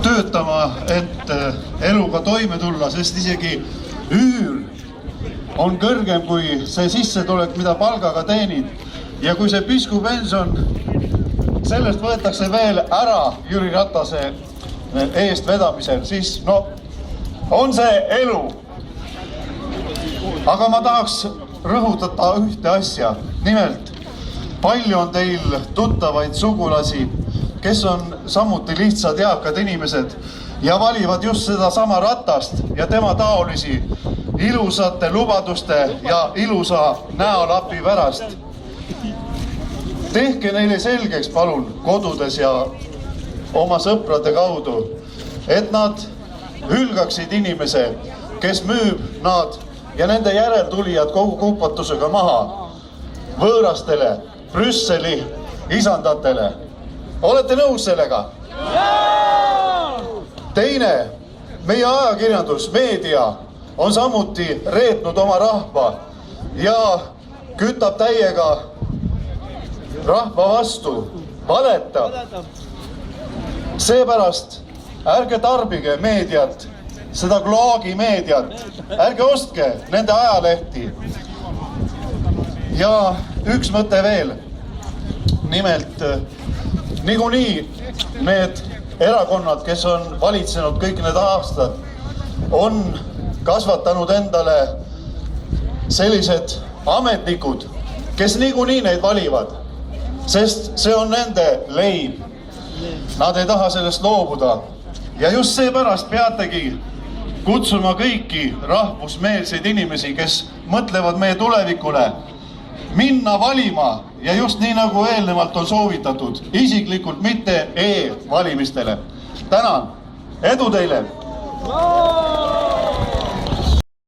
töötama, et eluga toime tulla, sest isegi üür on kõrgem kui see sissetulek, mida palgaga teenid. Ja kui see piskupension, sellest võetakse veel ära Jüri Ratase eest vedamisel, siis no, on see elu. Aga ma tahaks rõhutada ühte asja. Nimelt, palju on teil tuttavaid sugulasi, kes on samuti lihtsad eakad inimesed ja valivad just seda sama Ratast ja tema taolisi ilusate lubaduste ja ilusa näolapi pärast. Tehke neile selgeks, palun, kodudes ja oma sõprade kaudu, et nad hülgaksid inimese, kes müüb nad ja nende järeltulijad kogu kupatusega maha võõrastele Brüsseli isandatele. Olete nõus sellega? Teine, meie ajakirjandus, meedia on samuti reetnud oma rahva ja kütab täiega rahva vastu, valetab. Seepärast ärge tarbige meediat, seda kloagi meediat, ärge ostke nende ajalehti. Ja üks mõte veel. Nimelt, niikuinii need erakonnad, kes on valitsenud kõik need aastad, on kasvatanud endale sellised ametnikud, kes niikuinii neid valivad, sest see on nende leib. Nad ei taha sellest loobuda. Ja just seepärast peategi kutsuma kõiki rahvusmeelseid inimesi, kes mõtlevad meie tulevikule, minna valima ja just nii nagu eelnevalt on soovitatud, isiklikult mitte e-valimistele. Tänan, edu teile!